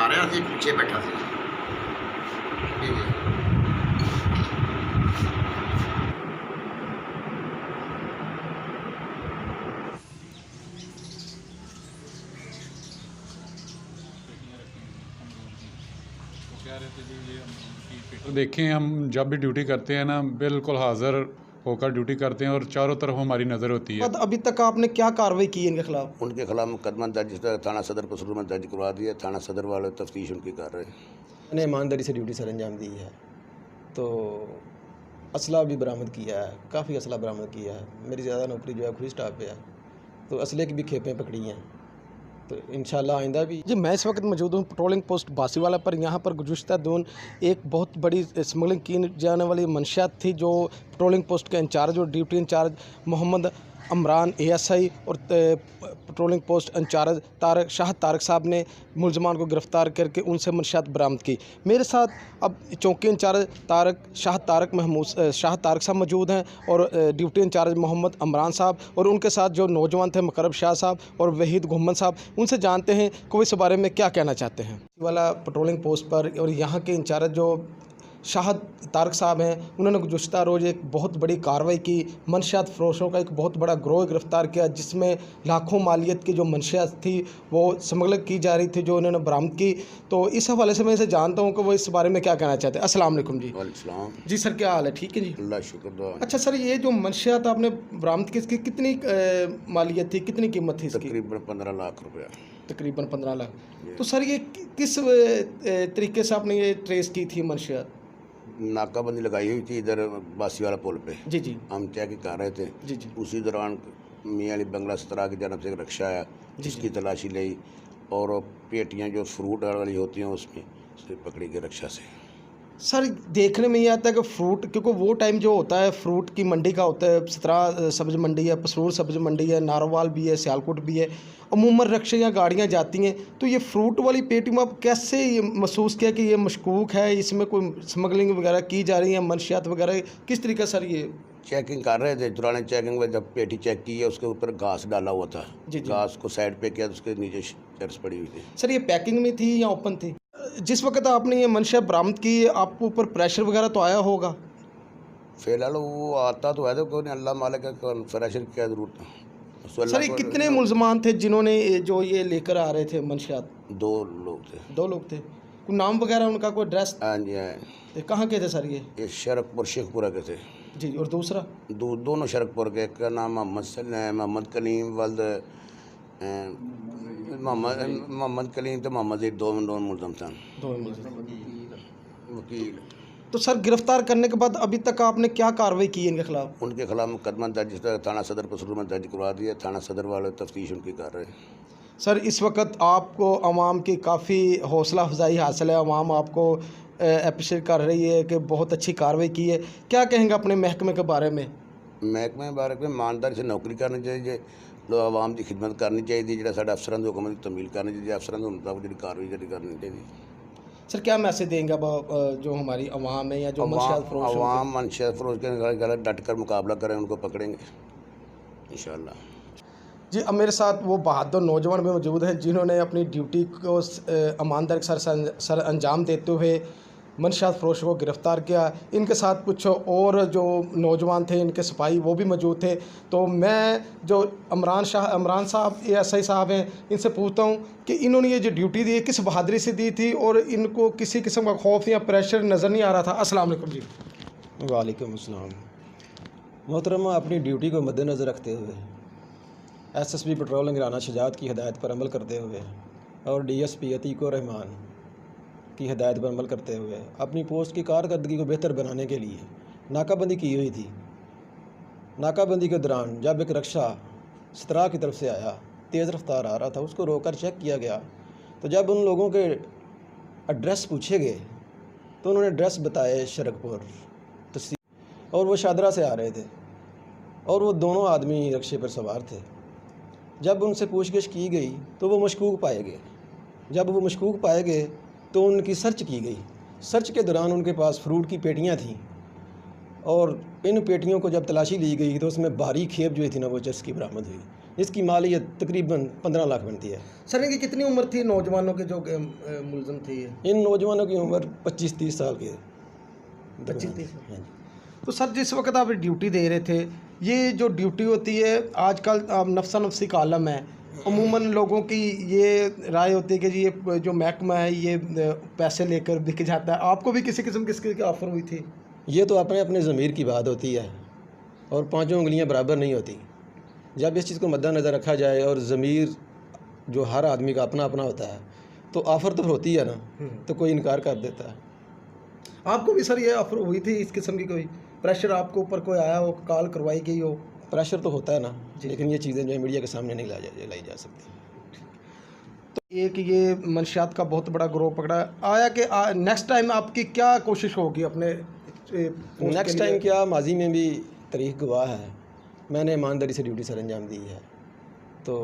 आ रहा था, पीछे बैठा था। जी जी। देखें, हम जब भी ड्यूटी करते हैं ना, बिल्कुल हाज़िर होकर ड्यूटी करते हैं और चारों तरफ हमारी नज़र होती है। अभी तक आपने क्या कार्रवाई की इनके खिलाफ? उनके खिलाफ मुकदमा दर्ज थाना सदर पसरूर में दर्ज करवा दिया। थाना सदर वाले तफ्तीश उनकी कर रहे हैं। मैंने ईमानदारी से ड्यूटी सर अंजाम दी है, तो असला भी बरामद किया है, काफ़ी असला बरामद किया है। मेरी ज़्यादा नौकरी जो है खुली स्टाफ पे है, तो असले की भी खेपें पकड़ी हैं, तो इंशाल्लाह आइंदा भी। जी, मैं इस वक्त मौजूद हूँ पेट्रोलिंग पोस्ट बासीवाला पर। यहाँ पर गुज़श्ता दिन एक बहुत बड़ी स्मगलिंग की जाने वाली मंशियात थी, जो पेट्रोलिंग पोस्ट के इंचार्ज और duty incharge Mohammad Amran ASI और patrolling post incharge Shah Tariq sahab ने मुलजमान को गिरफ़्तार करके उनसे मंशियात बरामद की। मेरे साथ अब चौकी इंचार्ज शाह तारक साहब मौजूद हैं और ड्यूटी इंचार्ज मोहम्मद अमरान साहब, और उनके साथ जो नौजवान थे मुकरब शाह साहब और वहीद घुम्मन साहब। उनसे जानते हैं कि वो इस बारे में क्या कहना चाहते हैं। वाला पेट्रोलिंग पोस्ट पर और यहाँ के इंचार्ज जो शाह तारक साहब हैं, उन्होंने गुज़श्ता रोज़ एक बहुत बड़ी कार्रवाई की। मंशियात फ़रोशों का एक बहुत बड़ा गिरोह गिरफ़्तार किया, जिसमें लाखों मालियत की जो मंशियात थी वो स्मगलिंग की जा रही थी, जो उन्होंने बरामद की। तो इस हवाले से मैं इसे जानता हूँ कि वो इस बारे में क्या कहना चाहते हैं। अस्सलाम वालेकुम जी। वालेकुम जी सर, क्या हाल है? ठीक है जी, अल्लाह शुक्र दुआ। अच्छा सर, ये जो मंशियात आपने बरामद की, इसकी कितनी मालियत थी, कितनी कीमत थी इसकी? तकरीबन 15 लाख रुपया। तकरीबन 15 लाख। तो सर ये किस तरीके से आपने ये ट्रेस की थी मंशियात? नाकाबंदी लगाई हुई थी इधर बासीवाला पुल पे। जी जी हम चेकिंग कर रहे थे। जी जी उसी दौरान मियाँ अली बंगला 17 की जानब से एक रक्षा आया, जिसकी तलाशी ली और पेटियां जो फ्रूट वाली होती हैं उसमें से पकड़ी गई रक्षा से। सर, देखने में ये आता है कि फ्रूट, क्योंकि वो टाइम जो होता है फ्रूट की मंडी का होता है, 17 सब्ज़ मंडी है, पसरूर सब्ज़ मंडी है, नारोवाल भी है, सियालकोट भी है, अमूमन रक्शे या गाड़ियाँ जाती हैं। तो ये फ्रूट वाली पेटी में आप कैसे ये महसूस किया कि ये मशकूक है, इसमें कोई स्मगलिंग वगैरह की जा रही है, मंशियात वगैरह, किस तरीके सर ये? चेकिंग कर रहे थे। दौरान चेकिंग में जब पेटी चेक की है, उसके ऊपर घास डाला हुआ था। जी जी। घास को साइड पे किया तो उसके नीचे चर्स पड़ी हुई थी। सर, ये पैकिंग में थी या ओपन थी? जिस वक्त आपने ये मंशियात बरामद की, आपके ऊपर प्रेशर वगैरह तो आया होगा? फिलहाल वो आता तो है, तो कोई अल्लाह मालिक का फ्रेशर की क्या जरूरत है। सर, ये कितने मुलजमान थे जिन्होंने जो ये लेकर आ रहे थे मंशियात? 2 लोग थे। 2 लोग थे। कोई नाम वगैरह उनका, कोई एड्रेस? हाँ जी हाँ। तो कहाँ के थे सर ये? ये शरकपुर शेखपुरा के थे। जी, और दूसरा? दोनों शरकपुर के। एक का नाम मोहम्मद कलीम वल्द मोहम्मद कलीम तो मोहम्मद ज़ीद, 2 मुलजम थे। 2 वकील। तो सर, गिरफ्तार करने के बाद अभी तक आपने क्या कार्रवाई की इनके खिलाफ? उनके खिलाफ मुकदमा दर्ज थाना सदर पसरूर में दर्ज करवा दिया। थाना सदर वाले तफ्तीश उनकी कर रहे हैं। सर, इस वक्त आपको अवाम की काफ़ी हौसला अफजाई हासिल है, अवाम आपको अप्रिशिएट कर रही है कि बहुत अच्छी कार्रवाई की है। क्या कहेंगे अपने महकमे के बारे में? महकमे के बारे में ईमानदारी से नौकरी करनी चाहिए, लोग आवाम की खिदमत करनी चाहिए, जो साढ़े अफसरान के हुक्म की तमील करनी चाहिए, अफसरान के मुताबिक जी कार्रवाई करनी चाहिए। सर, क्या मैसेज देंगे अब जो हमारी अवाम है या जो मंशियात फरोश अवाम मंशियात फरोश के डट कर मुकाबला करें, उनको पकड़ेंगे इंशाल्लाह। जी, अब मेरे साथ वो बहादुर नौजवान भी मौजूद हैं जिन्होंने अपनी ड्यूटी को ईमानदारी के सर अंजाम देते हुए मंशियात फरोश को गिरफ़्तार किया। इनके साथ कुछ और जो नौजवान थे, इनके सिपाही, वो भी मौजूद थे। तो मैं जो अमरान साहब ASI साहब हैं, इनसे पूछता हूँ कि इन्होंने ये जो ड्यूटी दी है किस बहादुरी से दी थी और इनको किसी किस्म का खौफ या प्रेशर नज़र नहीं आ रहा था। अस्सलाम वालेकुम जी। वालेकुम अस्सलाम। मोहतरमा, अपनी ड्यूटी को मद्देनज़र रखते हुए SSB पेट्रोलिंग राना शजात की हिदायत पर अमल करते हुए और DSP अतीक़ुर रहमान की हिदायत पर अमल करते हुए अपनी पोस्ट की कारकर्दगी को बेहतर बनाने के लिए नाकाबंदी की हुई थी। नाकाबंदी के दौरान जब एक रक्षा 17 की तरफ से आया, तेज़ रफ्तार आ रहा था, उसको रोककर चेक किया गया। तो जब उन लोगों के एड्रेस पूछे गए तो उन्होंने एड्रेस बताए शरकपुर तहसील, और वो शादरा से आ रहे थे और वो दोनों आदमी रक्शे पर सवार थे। जब उनसे पूछगिछ की गई तो वो मशकूक पाए गए। जब वो मशकूक पाए गए तो उनकी सर्च की गई। सर्च के दौरान उनके पास फ्रूट की पेटियां थीं और इन पेटियों को जब तलाशी ली गई तो उसमें भारी खेप जो थी ना, वो चर्स की बरामद हुई। इसकी मालियत तकरीबन 15 लाख बनती है। सर इनकी कितनी उम्र थी नौजवानों के जो मुलजम थे ये? इन नौजवानों की उम्र 25-30 साल की है। 25-30 हाँ जी। तो सर जिस वक्त आप ड्यूटी दे रहे थे, ये जो ड्यूटी होती है आजकल नफसा नफसी का आलम है, अमूमन लोगों की ये राय होती है कि जी ये जो महकमा है ये पैसे लेकर बिक जाता है। आपको भी किसी किस्म की ऑफ़र हुई थी? ये तो अपने अपने ज़मीर की बात होती है और पांचों उंगलियां बराबर नहीं होती। जब इस चीज़ को मद्देनज़र रखा जाए और ज़मीर जो हर आदमी का अपना अपना होता है तो ऑफ़र तो होती है ना, तो कोई इनकार कर देता है। आपको भी सर ये ऑफ़र हुई थी इस किस्म की? कोई प्रेशर आपको ऊपर कोई आया हो, कॉल करवाई गई हो? प्रेशर तो होता है ना, लेकिन ये चीज़ें जो है मीडिया के सामने नहीं लाई जा सकती। तो एक ये मंशियात का बहुत बड़ा ग्रोह पकड़ा आया कि नेक्स्ट टाइम आपकी क्या कोशिश होगी अपने नेक्स्ट टाइम क्या, माजी में भी तारीख गवाह है, मैंने ईमानदारी से ड्यूटी सर अंजाम दी है। तो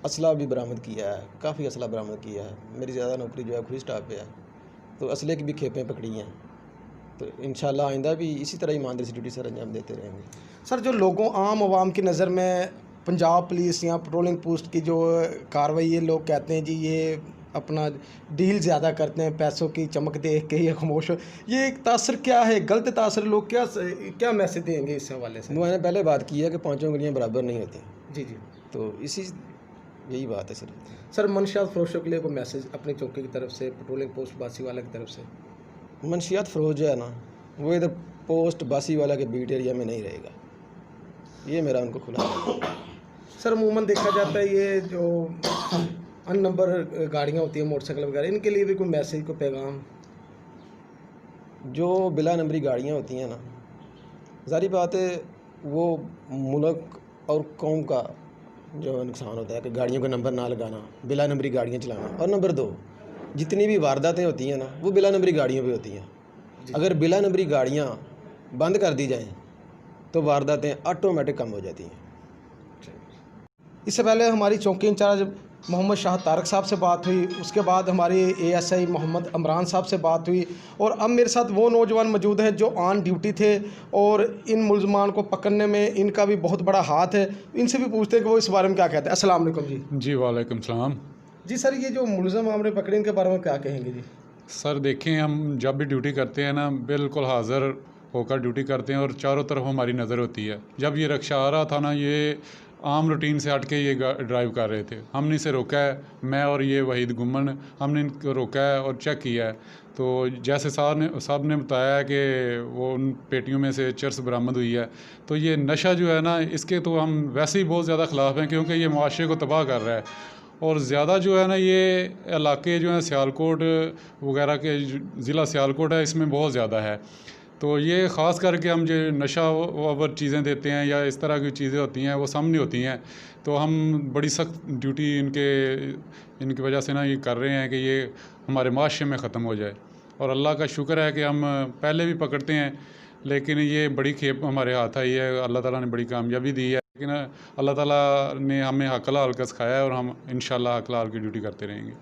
असला भी बरामद किया है, काफ़ी असला बरामद किया है। मेरी ज़्यादा नौकरी जो है खुद स्टाफ पे है, तो असले की भी खेपें पकड़ी हैं। तो इंशाल्लाह आइंदा भी इसी तरह ईमानदारी से ड्यूटी सर अंजाम देते रहेंगे। सर जो लोगों आम आवाम की नज़र में पंजाब पुलिस या पेट्रोलिंग पोस्ट की जो कार्रवाई, ये लोग कहते हैं जी ये अपना डील ज़्यादा करते हैं, पैसों की चमक देख के ये खामोश हो, ये एक तासर क्या है, गलत तासर, लोग क्या मैसेज देंगे इस हवाले से? मैंने पहले बात की है कि पांचों उंगलियां बराबर नहीं होती। जी जी। तो यही बात है सर। सर मंशियात फरोशों के लिए कोई मैसेज अपनी चौकी की तरफ से, पेट्रोलिंग पोस्ट बासीवाला की तरफ से? मंशियात फ़रोज़ जो है ना, वो इधर पोस्ट बासीवाला के बीट एरिया में नहीं रहेगा, ये मेरा उनको खुला है। सर अमूमन देखा जाता है ये जो अन नंबर गाड़ियाँ होती हैं, मोटरसाइकिल वगैरह, इनके लिए भी कोई मैसेज, कोई पैगाम? जो बिला नंबरी गाड़ियाँ होती हैं ना, ज़ाहिर बात है वो मुल्क और कौम का जो नुकसान होता है कि गाड़ियों का नंबर ना लगाना, बिला नंबरी गाड़ियाँ चलाना। और नंबर 2, जितनी भी वारदातें होती हैं ना, वो बिला नंबरी गाड़ियों पे होती हैं। अगर बिला नंबरी गाड़ियाँ बंद कर दी जाएं तो वारदातें ऑटोमेटिक कम हो जाती हैं। इससे पहले हमारी चौकी इंचार्ज मोहम्मद शाह तारक साहब से बात हुई, उसके बाद हमारी ASI मोहम्मद इमरान साहब से बात हुई, और अब मेरे साथ वो नौजवान मौजूद हैं जो ऑन ड्यूटी थे और इन मुलजमान को पकड़ने में इनका भी बहुत बड़ा हाथ है। इनसे भी पूछते हैं कि वो इस बारे में क्या कहते हैं। अस्सलाम वालेकुम जी। जी वालेकुम सलाम। जी सर, ये जो मुलजम हमने पकड़े इनके बारे में क्या कहेंगे जी? सर देखें, हम जब भी ड्यूटी करते हैं ना, बिल्कुल हाज़िर होकर ड्यूटी करते हैं और चारों तरफ हमारी नज़र होती है। जब ये रिक्शा आ रहा था ना, ये आम रूटीन से हट के ये ड्राइव कर रहे थे। हमने इसे रोका है, मैं और ये वहीद गुम्मन, हमने इनको रोका है और चेक किया है। तो जैसे साहब ने बताया कि वो उन पेटियों में से चर्स बरामद हुई है। तो ये नशा जो है ना, इसके तो हम वैसे ही बहुत ज़्यादा ख़िलाफ़ हैं, क्योंकि ये मुआशरे को तबाह कर रहा है। और ज़्यादा जो है ना, ये इलाके जो हैं सियालकोट वगैरह के, ज़िला सियालकोट है, इसमें बहुत ज़्यादा है। तो ये ख़ास करके हम जो नशा वर चीज़ें देते हैं या इस तरह की चीज़ें होती हैं वो सामने होती हैं, तो हम बड़ी सख्त ड्यूटी इनकी वजह से ना ये कर रहे हैं कि ये हमारे माशरे में ख़त्म हो जाए। और अल्लाह का शुक्र है कि हम पहले भी पकड़ते हैं, लेकिन ये बड़ी खेप हमारे हाथ आई है। अल्लाह ताला ने बड़ी कामयाबी दी है, लेकिन अल्लाह ताला ने हमें हक़ हलाल का सिखाया है और हम इंशाअल्लाह हक़ हलाल की ड्यूटी करते रहेंगे।